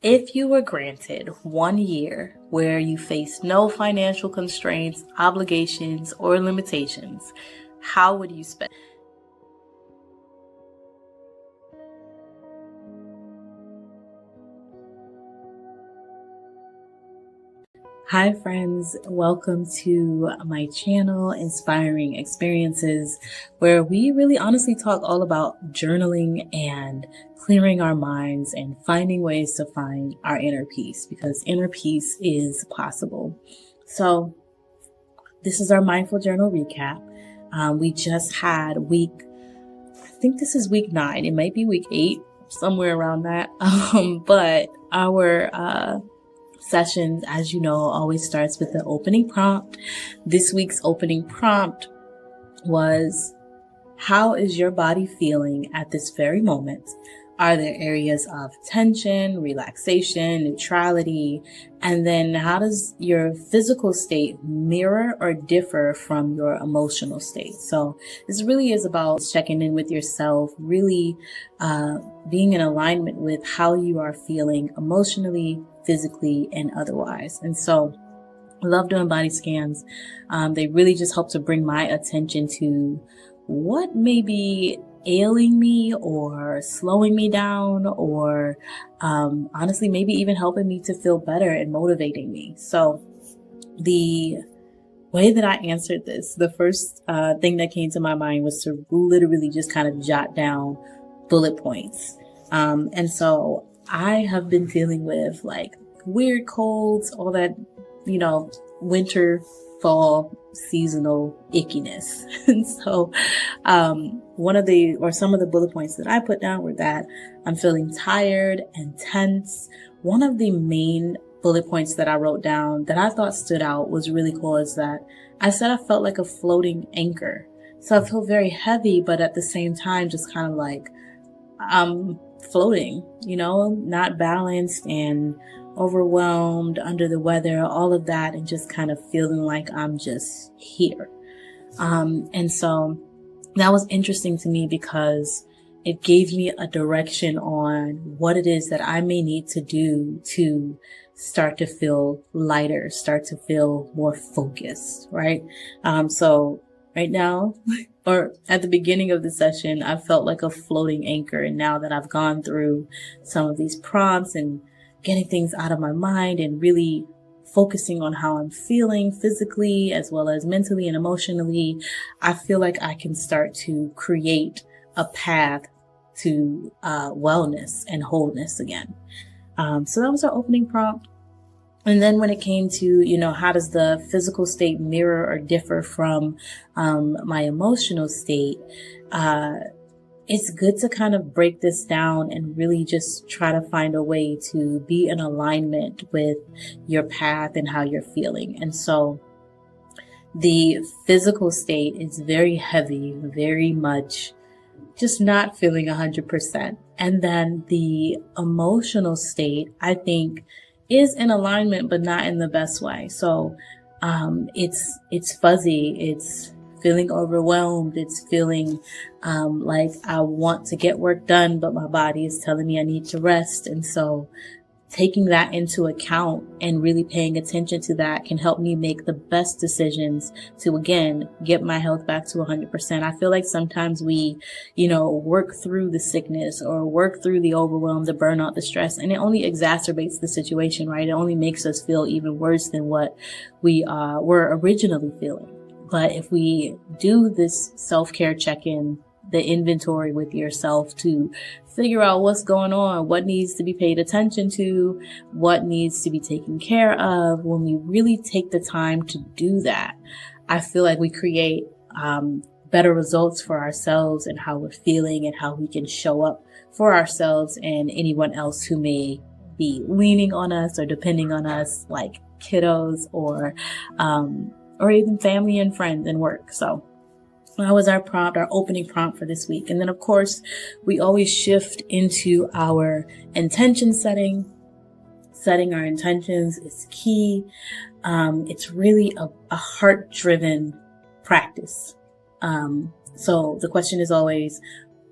If you were granted 1 year where you face no financial constraints, obligations, or limitations, how would you spend? Hi friends, welcome to my channel, Inspiring Experiences, where we really honestly talk all about journaling and clearing our minds and finding ways to find our inner peace, because inner peace is possible. So this is our mindful journal recap. We just had I think this is week 9. It might be week 8, somewhere around that. But our sessions, as you know, always starts with the opening prompt. This week's opening prompt was, how is your body feeling at this very moment? Are there areas of tension, relaxation, neutrality? And then how does your physical state mirror or differ from your emotional state? So this really is about checking in with yourself, really being in alignment with how you are feeling emotionally, physically, and otherwise. And so I love doing body scans. They really just help to bring my attention to what may be ailing me or slowing me down, or honestly, maybe even helping me to feel better and motivating me. So the way that I answered this, the first thing that came to my mind was to literally just kind of jot down bullet points. And so I have been dealing with like weird colds, all that, winter, fall, seasonal ickiness. And so some of the bullet points that I put down were that I'm feeling tired and tense. One of the main bullet points that I wrote down that I thought stood out was really cool is that I said I felt like a floating anchor. So I feel very heavy, but at the same time, just kind of like I'm floating, not balanced and overwhelmed, under the weather, all of that, and just kind of feeling like I'm just here. And so that was interesting to me because it gave me a direction on what it is that I may need to do to start to feel lighter, start to feel more focused, right? So right now, or at the beginning of the session, I felt like a floating anchor. And now that I've gone through some of these prompts and getting things out of my mind and really focusing on how I'm feeling physically as well as mentally and emotionally, I feel like I can start to create a path to wellness and wholeness again. So that was our opening prompt. And then when it came to, how does the physical state mirror or differ from my emotional state, it's good to kind of break this down and really just try to find a way to be in alignment with your path and how you're feeling. And so the physical state is very heavy, very much just not feeling 100%. And then the emotional state, I think, is in alignment, but not in the best way. So it's fuzzy. It's feeling overwhelmed. It's feeling like I want to get work done, but my body is telling me I need to rest. And so taking that into account and really paying attention to that can help me make the best decisions to, again, get my health back to 100%. I feel like sometimes we, work through the sickness or work through the overwhelm, the burnout, the stress, and it only exacerbates the situation, right? It only makes us feel even worse than what we were originally feeling. But if we do this self-care check-in, the inventory with yourself to figure out what's going on, what needs to be paid attention to, what needs to be taken care of, when we really take the time to do that, I feel like we create better results for ourselves and how we're feeling and how we can show up for ourselves and anyone else who may be leaning on us or depending on us, like kiddos or even family and friends and work. So that was our prompt, our opening prompt for this week. And then, of course, we always shift into our intention setting. Setting our intentions is key. It's really a heart-driven practice. So the question is always,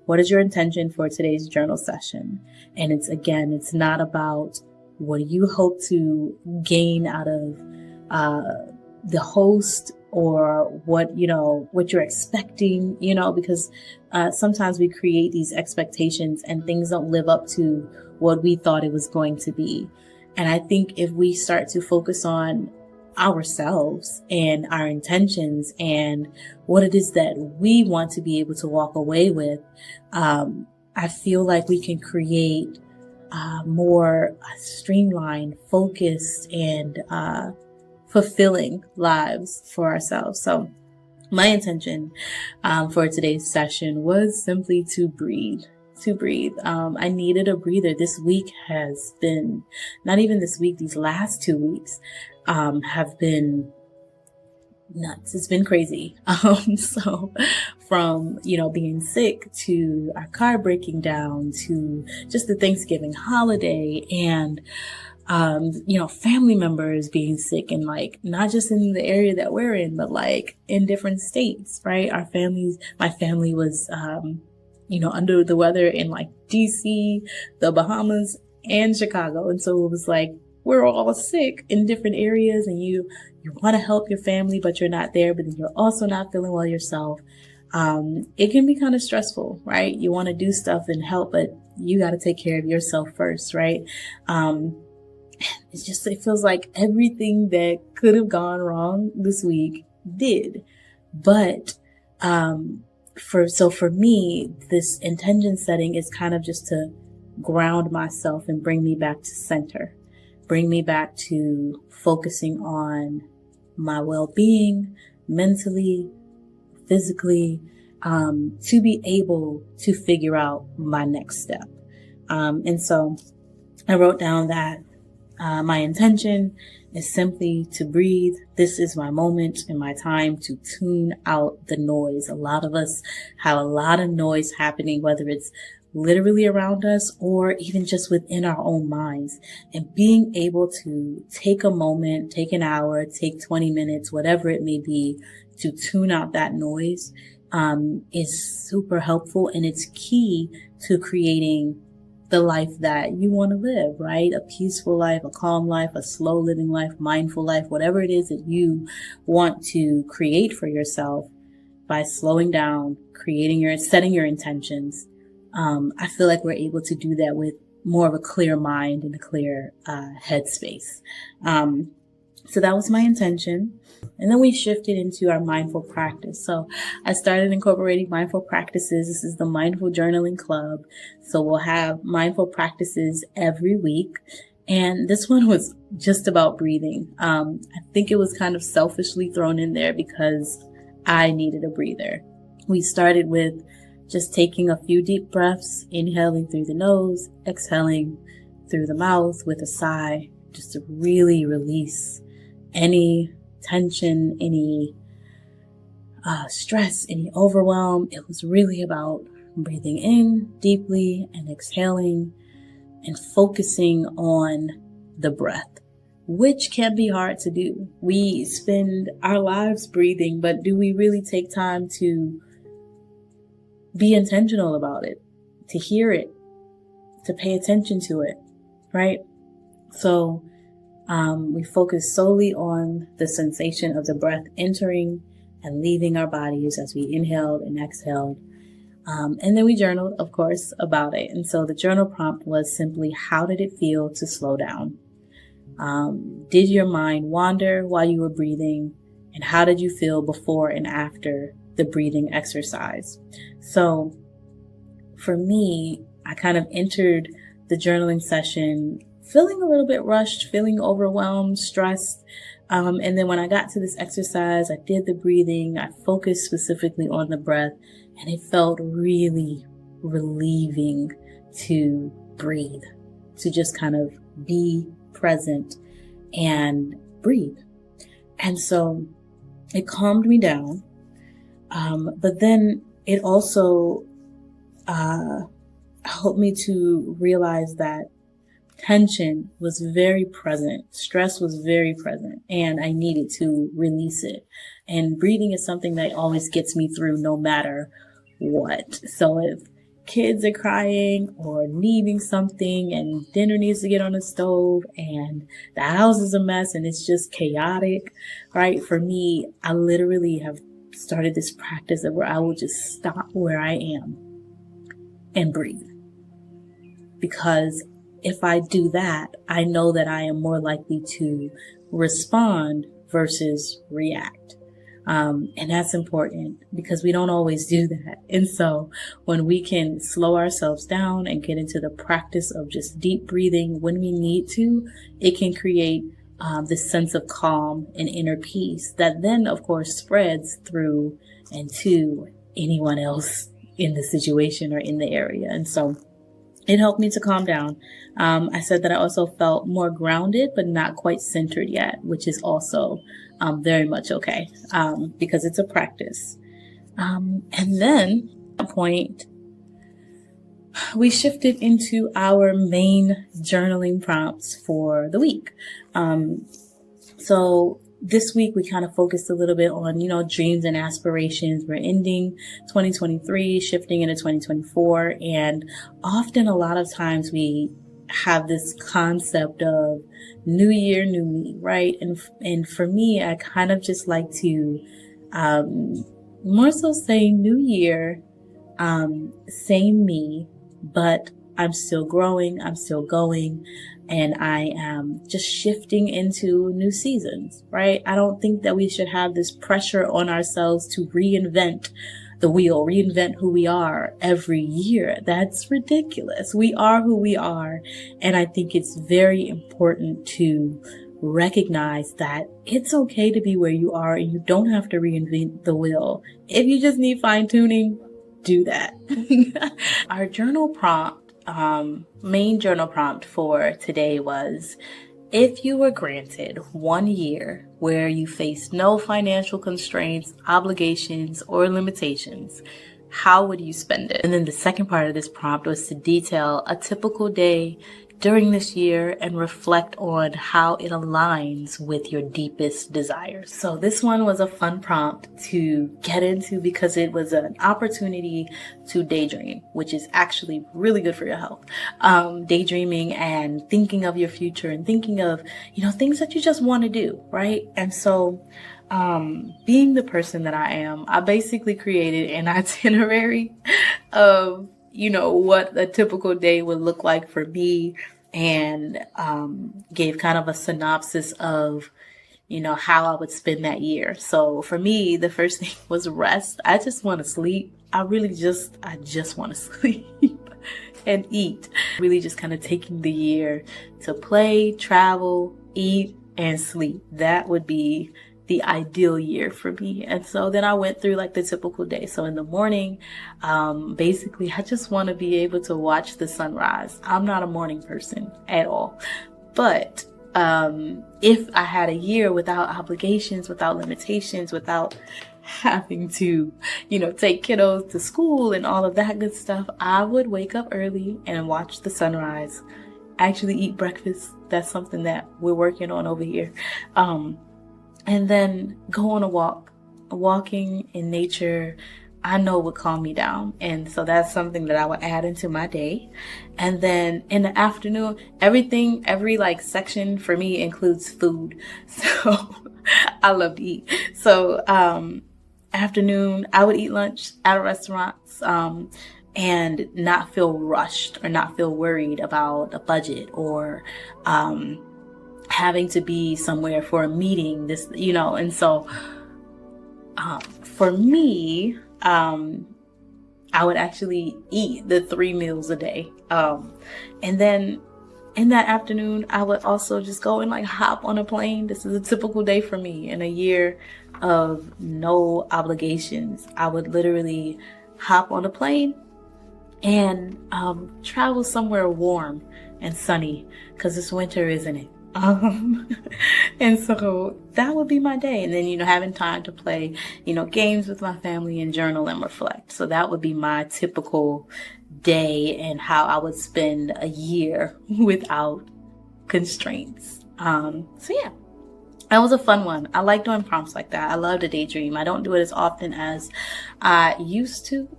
what is your intention for today's journal session? And it's not about What do you hope to gain out of the host, or what you're expecting, because sometimes we create these expectations and things don't live up to what we thought it was going to be. And I think if we start to focus on ourselves and our intentions and what it is that we want to be able to walk away with, I feel like we can create more streamlined, focused, and fulfilling lives for ourselves. So my intention for today's session was simply to breathe. I needed a breather. This week has been, not even this week, these last 2 weeks have been nuts. It's been crazy. So from, being sick to our car breaking down to just the Thanksgiving holiday and family members being sick, and not just in the area that we're in, but in different states, right? My family was, under the weather in DC, the Bahamas, and Chicago. And so it was we're all sick in different areas, and you want to help your family, but you're not there, but then you're also not feeling well yourself. It can be kind of stressful, right? You want to do stuff and help, but you got to take care of yourself first, right? It feels like everything that could have gone wrong this week did. But, for me, this intention setting is kind of just to ground myself and bring me back to center, bring me back to focusing on my well-being, mentally, physically, to be able to figure out my next step. And so I wrote down that my intention is simply to breathe. This is my moment and my time to tune out the noise. A lot of us have a lot of noise happening, whether it's literally around us or even just within our own minds. And being able to take a moment, take an hour, take 20 minutes, whatever it may be, to tune out that noise is super helpful. And it's key to creating the life that you want to live, right? A peaceful life, a calm life, a slow living life, mindful life, whatever it is that you want to create for yourself by slowing down, setting your intentions. I feel like we're able to do that with more of a clear mind and a clear headspace. So that was my intention. And then we shifted into our mindful practice. So I started incorporating mindful practices. This is the Mindful Journaling Club. So we'll have mindful practices every week. And this one was just about breathing. I think it was kind of selfishly thrown in there because I needed a breather. We started with just taking a few deep breaths, inhaling through the nose, exhaling through the mouth with a sigh, just to really release any tension, any stress, any overwhelm. It was really about breathing in deeply and exhaling and focusing on the breath, which can be hard to do. We spend our lives breathing, but do we really take time to be intentional about it, to hear it, to pay attention to it, right? So we focus solely on the sensation of the breath entering and leaving our bodies as we inhaled and exhaled. And then we journaled, of course, about it. And so the journal prompt was simply, how did it feel to slow down? Did your mind wander while you were breathing? And how did you feel before and after the breathing exercise? So for me, I kind of entered the journaling session feeling a little bit rushed, feeling overwhelmed, stressed. And then when I got to this exercise, I did the breathing. I focused specifically on the breath, and it felt really relieving to breathe, to just kind of be present and breathe. And so it calmed me down. But then it also helped me to realize that tension was very present. Stress was very present, and I needed to release it. And breathing is something that always gets me through no matter what. So kids are crying or needing something and dinner needs to get on the stove and the house is a mess and it's just chaotic, right? For me, I literally have started this practice of where I will just stop where I am and breathe. Because if I do that, I know that I am more likely to respond versus react. And that's important because we don't always do that. And so when we can slow ourselves down and get into the practice of just deep breathing when we need to, it can create this sense of calm and inner peace that then, of course, spreads through and to anyone else in the situation or in the area. And so it helped me to calm down. I said that I also felt more grounded, but not quite centered yet, which is also very much okay, because it's a practice. And then at that point, we shifted into our main journaling prompts for the week. So this week, we kind of focused a little bit on, dreams and aspirations. We're ending 2023, shifting into 2024. And often, a lot of times, we have this concept of new year, new me, right? And for me, I kind of just like to more so say new year, same me, but I'm still growing, I'm still going, and I am just shifting into new seasons, right? I don't think that we should have this pressure on ourselves to reinvent the wheel, reinvent who we are every year. That's ridiculous. We are who we are. And I think it's very important to recognize that it's okay to be where you are and you don't have to reinvent the wheel. If you just need fine tuning, do that. Our journal prompt, main journal prompt for today was, if you were granted 1 year where you face no financial constraints, obligations, or limitations, how would you spend it? And then the second part of this prompt was to detail a typical day during this year and reflect on how it aligns with your deepest desires. So this one was a fun prompt to get into because it was an opportunity to daydream, which is actually really good for your health. Daydreaming and thinking of your future and thinking of, things that you just want to do, right? And so being the person that I am, I basically created an itinerary of what a typical day would look like for me, and gave kind of a synopsis of, how I would spend that year. So for me, the first thing was rest. I just want to sleep. I just want to sleep and eat. Really just kind of taking the year to play, travel, eat, and sleep. That would be the ideal year for me. And so then I went through like the typical day. So in the morning, basically I just want to be able to watch the sunrise. I'm not a morning person at all. But if I had a year without obligations, without limitations, without having to, take kiddos to school and all of that good stuff, I would wake up early and watch the sunrise, actually eat breakfast. That's something that we're working on over here. And then go on a walk. Walking in nature, I know would calm me down. And so that's something that I would add into my day. And then in the afternoon, every section for me includes food. So I love to eat. So afternoon, I would eat lunch at restaurants and not feel rushed or not feel worried about a budget or having to be somewhere for a meeting, and so for me, I would actually eat the 3 meals a day. And then in that afternoon, I would also just go and hop on a plane. This is a typical day for me in a year of no obligations. I would literally hop on a plane and travel somewhere warm and sunny because it's winter, isn't it? And so that would be my day. And then, having time to play, games with my family and journal and reflect. So that would be my typical day and how I would spend a year without constraints. So yeah, That was a fun one. I like doing prompts like that. I love to daydream. I don't do it as often as I used to,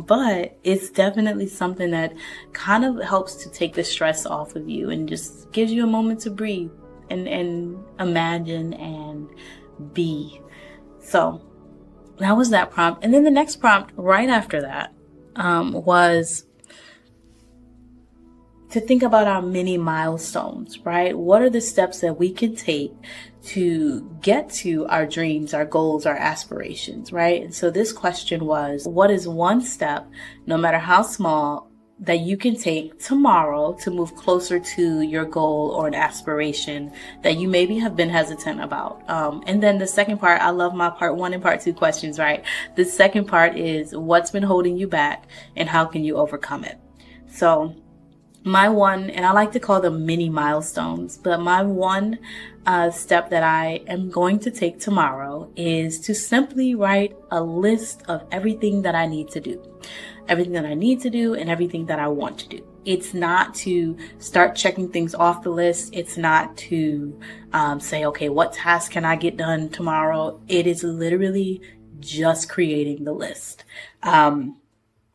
but it's definitely something that kind of helps to take the stress off of you and just gives you a moment to breathe and imagine and be. So that was that prompt. And then the next prompt right after that was to think about our mini milestones, right? What are the steps that we can take to get to our dreams, our goals, our aspirations, right? And so this question was, what is one step, no matter how small, that you can take tomorrow to move closer to your goal or an aspiration that you maybe have been hesitant about? And then the second part, I love my part 1 and part 2 questions, right? The second part is, what's been holding you back and how can you overcome it? So my one, and I like to call them mini milestones, but my one step that I am going to take tomorrow is to simply write a list of everything that I need to do. Everything that I need to do and everything that I want to do. It's not to start checking things off the list. It's not to say, okay, what task can I get done tomorrow? It is literally just creating the list. And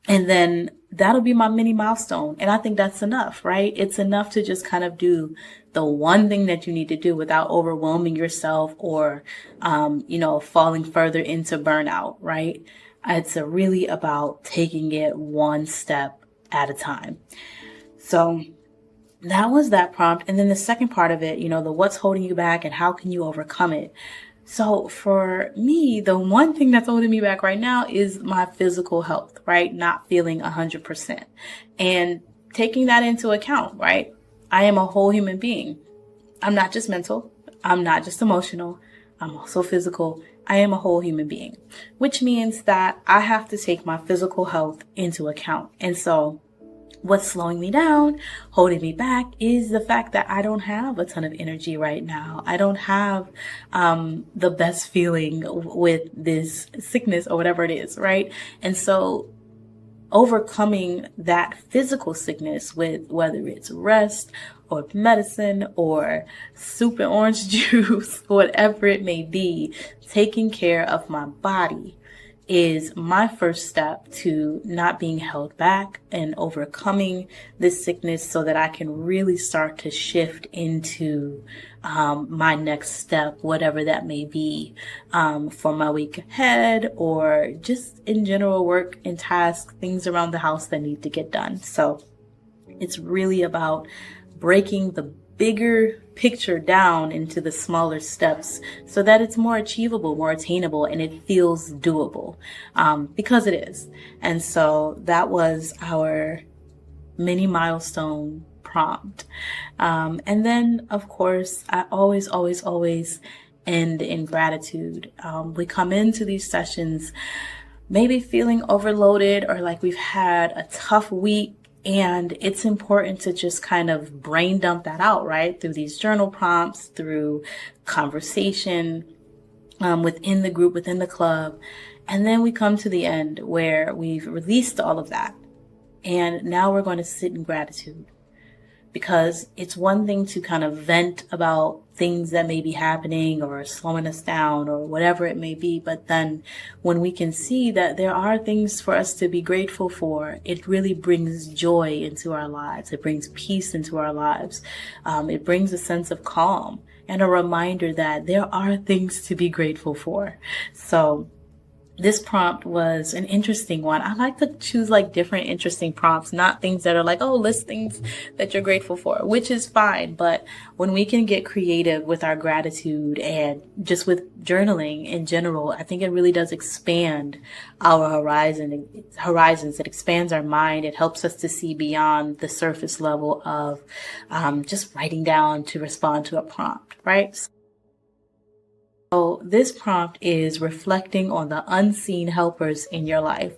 then that'll be my mini milestone. And I think that's enough, right? It's enough to just kind of do the one thing that you need to do without overwhelming yourself or, falling further into burnout, right? It's really about taking it one step at a time. So that was that prompt. And then the second part of it, the what's holding you back and how can you overcome it? So for me, the one thing that's holding me back right now is my physical health, right? Not feeling 100% and taking that into account, right? I am a whole human being. I'm not just mental. I'm not just emotional. I'm also physical. I am a whole human being, which means that I have to take my physical health into account. And so what's slowing me down, holding me back, is the fact that I don't have a ton of energy right now. I don't have the best feeling with this sickness or whatever it is, right? And so overcoming that physical sickness with whether it's rest or medicine or soup and orange juice, whatever it may be, taking care of my body is my first step to not being held back and overcoming this sickness so that I can really start to shift into my next step, whatever that may be, for my week ahead or just in general work and tasks, things around the house that need to get done. So it's really about breaking the bigger picture down into the smaller steps so that it's more achievable, more attainable, and it feels doable, because it is. And so that was our mini milestone prompt. And then, of course, I always end in gratitude. We come into these sessions maybe feeling overloaded or like we've had a tough week. And it's important to just kind of brain dump that out, right? Through these journal prompts, through conversation within the group, within the club. And then we come to the end where we've released all of that. And now we're going to sit in gratitude. Because it's one thing to kind of vent about things that may be happening or slowing us down or whatever it may be. But then when we can see that there are things for us to be grateful for, it really brings joy into our lives. It brings peace into our lives. It brings a sense of calm and a reminder that there are things to be grateful for. So this prompt was an interesting one. I like to choose like different interesting prompts, not things that are like, oh, list things that you're grateful for, which is fine. But when we can get creative with our gratitude and just with journaling in general, I think it really does expand our horizons. It expands our mind. It helps us to see beyond the surface level of just writing down to respond to a prompt, right? So this prompt is reflecting on the unseen helpers in your life.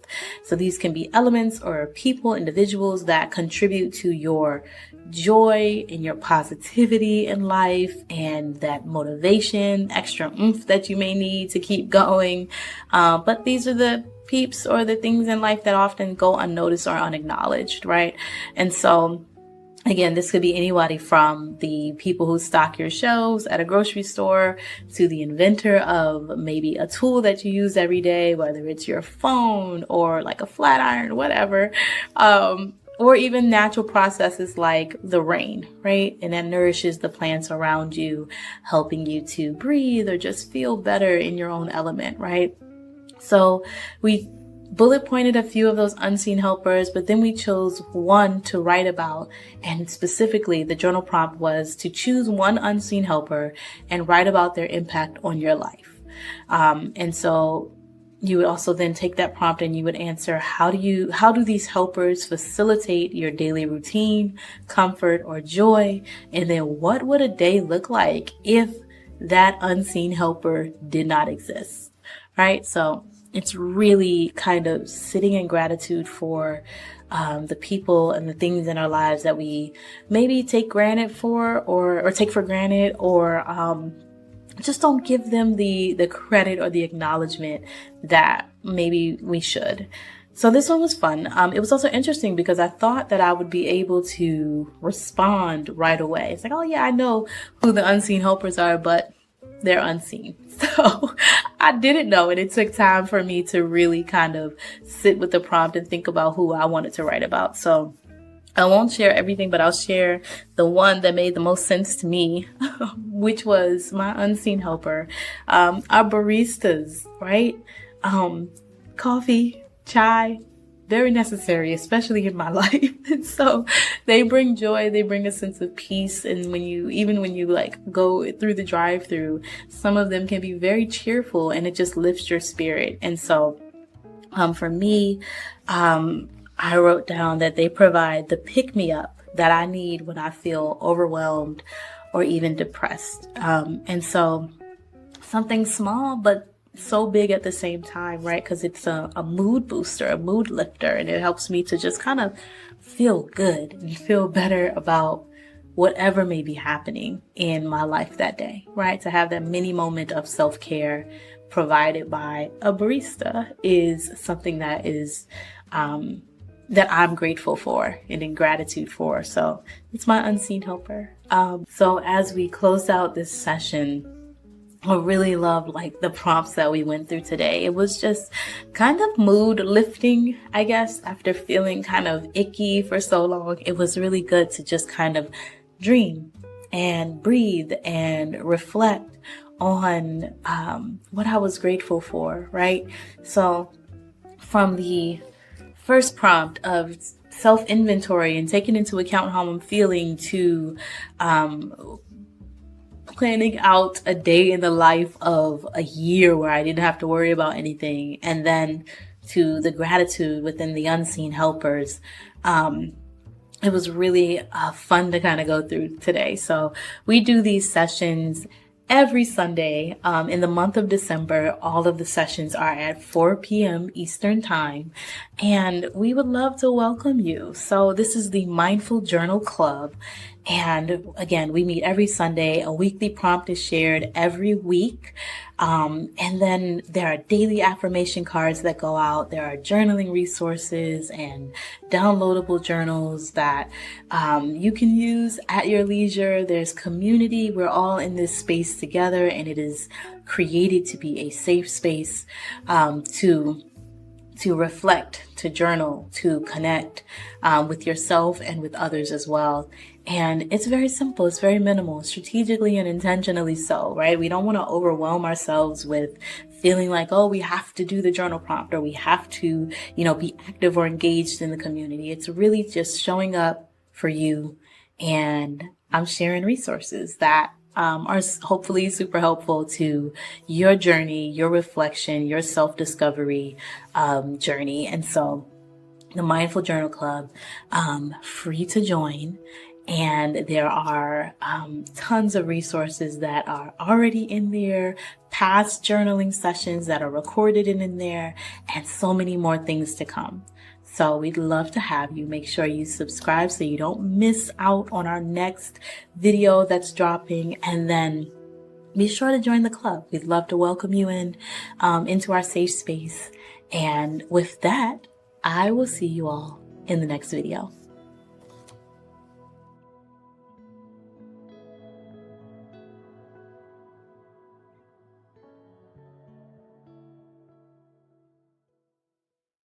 So these can be elements or people, individuals that contribute to your joy and your positivity in life and that motivation, extra oomph that you may need to keep going. But these are the peeps or the things in life that often go unnoticed or unacknowledged, right? And so Again, this could be anybody from the people who stock your shelves at a grocery store to the inventor of maybe a tool that you use every day, whether it's your phone or like a flat iron, whatever. Or even natural processes like the rain, right? And that nourishes the plants around you, helping you to breathe or just feel better in your own element, right? So we bullet pointed a few of those unseen helpers, but then we chose one to write about. And specifically, the journal prompt was to choose one unseen helper and write about their impact on your life. And so you would also then take that prompt and you would answer, how do these helpers facilitate your daily routine, comfort, or joy? And then what would a day look like if that unseen helper did not exist? Right? So it's really kind of sitting in gratitude for the people and the things in our lives that we maybe take granted for or take for granted, or just don't give them the credit or the acknowledgement that maybe we should. So this one was fun. It was also interesting because I thought that I would be able to respond right away. It's like, oh yeah, I know who the unseen helpers are, but they're unseen. So I didn't know, and it took time for me to really kind of sit with the prompt and think about who I wanted to write about. So I won't share everything, but I'll share the one that made the most sense to me, which was my unseen helper. Our baristas, right? Coffee, chai, very necessary, especially in my life. And so they bring joy, they bring a sense of peace. And when you like go through the drive-through, some of them can be very cheerful and it just lifts your spirit. And so for me, I wrote down that they provide the pick-me-up that I need when I feel overwhelmed or even depressed. And so something small, but so big at the same time, right? Because it's a mood booster, a mood lifter, and it helps me to just kind of feel good and feel better about whatever may be happening in my life that day, right? To have that mini moment of self-care provided by a barista is something that is that I'm grateful for and in gratitude for. So it's my unseen helper. So as we close out this session, I really loved like the prompts that we went through today. It was just kind of mood lifting, I guess, after feeling kind of icky for so long. It was really good to just kind of dream and breathe and reflect on what I was grateful for, right? So from the first prompt of self-inventory and taking into account how I'm feeling to planning out a day in the life of a year where I didn't have to worry about anything, and then to the gratitude within the unseen helpers. It was really fun to kind of go through today. So we do these sessions every Sunday in the month of December. All of the sessions are at 4 p.m. Eastern Time, and we would love to welcome you. So this is the Mindful Journal Club. And again, we meet every Sunday. A weekly prompt is shared every week. And then there are daily affirmation cards that go out. There are journaling resources and downloadable journals that you can use at your leisure. There's community. We're all in this space together, and it is created to be a safe space to reflect, to journal, to connect with yourself and with others as well. And it's very simple. It's very minimal, strategically and intentionally so, right? We don't want to overwhelm ourselves with feeling like, oh, we have to do the journal prompt or we have to, be active or engaged in the community. It's really just showing up for you. And I'm sharing resources that are hopefully super helpful to your journey, your reflection, your self-discovery journey. And so the Mindful Journal Club, free to join. And there are tons of resources that are already in there, past journaling sessions that are recorded in there, and so many more things to come. So we'd love to have you. Make sure you subscribe so you don't miss out on our next video that's dropping. And then be sure to join the club. We'd love to welcome you into our safe space. And with that, I will see you all in the next video.